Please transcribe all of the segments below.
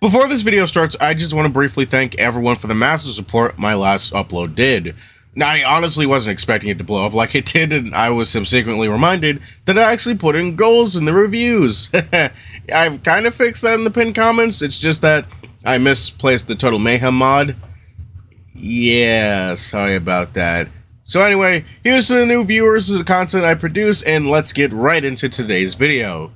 Before this video starts, I just want to briefly thank everyone for the massive support my last upload did. Now, I honestly wasn't expecting it to blow up like it did, and I was subsequently reminded that I actually put in goals in the reviews. I've kind of fixed that in the pinned comments, it's just that I misplaced the Total Mayhem mod. Yeah, sorry about that. So anyway, here's to the new viewers of the content I produce, and let's get right into today's video.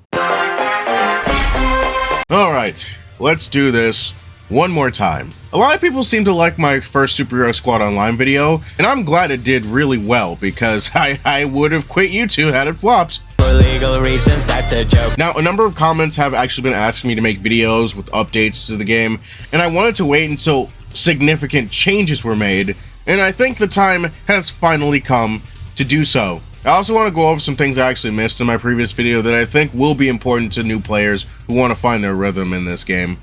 Alright, let's do this one more time. A lot of people seem to like my first Superhero Squad Online video, and I'm glad it did really well, because I would have quit YouTube had it flopped. For legal reasons, that's a joke. Now, a number of comments have actually been asking me to make videos with updates to the game, and I wanted to wait until significant changes were made, and I think the time has finally come to do so. I also want to go over some things I actually missed in my previous video that I think will be important to new players who want to find their rhythm in this game.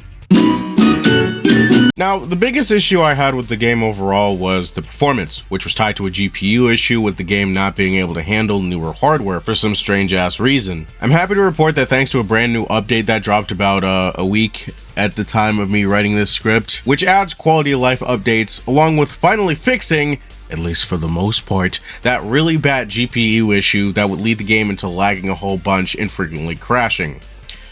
Now, the biggest issue I had with the game overall was the performance, which was tied to a GPU issue with the game not being able to handle newer hardware for some strange ass reason. I'm happy to report that thanks to a brand new update that dropped about a week at the time of me writing this script, which adds quality of life updates along with finally fixing, at least for the most part, that really bad GPU issue that would lead the game into lagging a whole bunch and frequently crashing.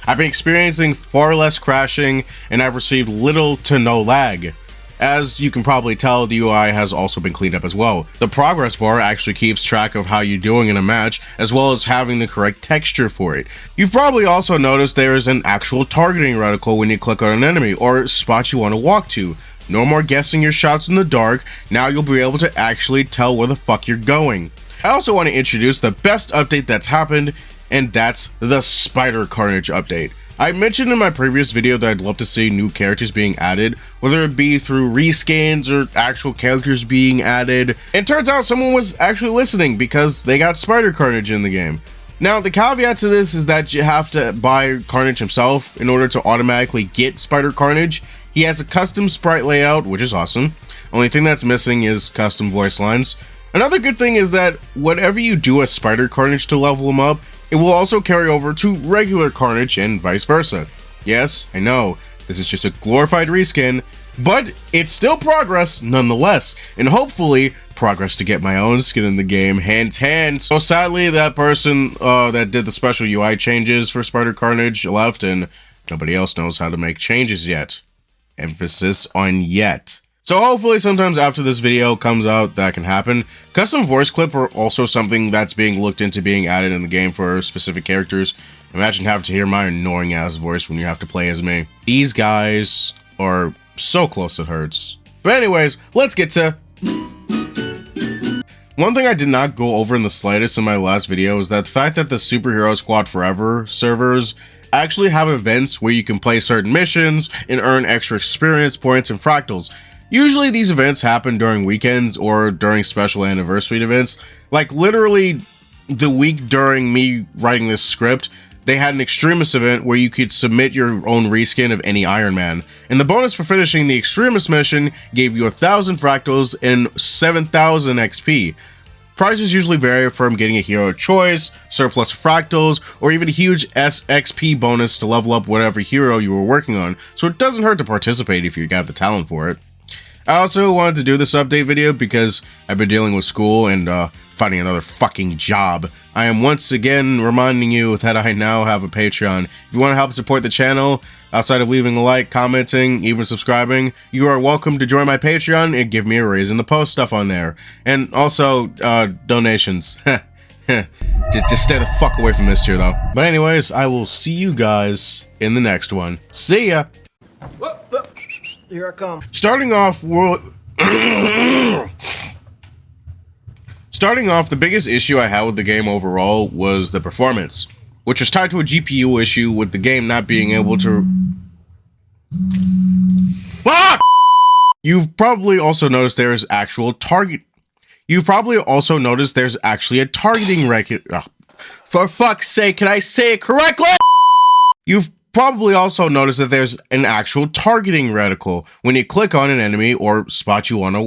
I've been experiencing far less crashing, and I've received little to no lag. As you can probably tell, the UI has also been cleaned up as well. The progress bar actually keeps track of how you're doing in a match, as well as having the correct texture for it. You've probably also noticed there is an actual targeting reticle when you click on an enemy, or spot you want to walk to. No more guessing your shots in the dark, now you'll be able to actually tell where the fuck you're going. I also want to introduce the best update that's happened, and that's the Spider Carnage update. I mentioned in my previous video that I'd love to see new characters being added, whether it be through reskins or actual characters being added, and turns out someone was actually listening because they got Spider Carnage in the game. Now, the caveat to this is that you have to buy Carnage himself in order to automatically get Spider Carnage. He has a custom sprite layout, which is awesome. Only thing that's missing is custom voice lines. Another good thing is that whatever you do as Spider Carnage to level him up, it will also carry over to regular Carnage and vice versa. Yes, I know, this is just a glorified reskin, but it's still progress nonetheless, and hopefully progress to get my own skin in the game, hint. So sadly, that person that did the special UI changes for Spider Carnage left, and nobody else knows how to make changes yet. Emphasis on yet. So hopefully sometimes after this video comes out that can happen. Custom voice clip are also something that's being looked into being added in the game for specific characters. Imagine having to hear my annoying ass voice when you have to play as me. These guys are so close it hurts. But anyways, let's get to... One thing I did not go over in the slightest in my last video is that the fact that the Superhero Squad Forever servers actually have events where you can play certain missions and earn extra experience points and fractals. Usually these events happen during weekends or during special anniversary events. Like literally the week during me writing this script, they had an Extremis event where you could submit your own reskin of any Iron Man. And the bonus for finishing the Extremis mission gave you 1,000 fractals and 7,000 XP. Prices usually vary from getting a hero of choice, surplus fractals, or even a huge XP bonus to level up whatever hero you were working on, so it doesn't hurt to participate if you got the talent for it. I also wanted to do this update video because I've been dealing with school and finding another fucking job. I am once again reminding you that I now have a Patreon. If you want to help support the channel, outside of leaving a like, commenting, even subscribing, you are welcome to join my Patreon and give me a reason to post stuff on there. And also, donations. just stay the fuck away from this tier though. But anyways, I will see you guys in the next one. See ya! Here I come. Starting off, the biggest issue I had with the game overall was the performance, which was tied to a GPU issue with the game not being able to... Fuck! You've probably also noticed there's actual target... You've probably also noticed there's actually a targeting record... Oh, for fuck's sake, can I say it correctly? You've probably also noticed that there's an actual targeting reticle when you click on an enemy or spot you want to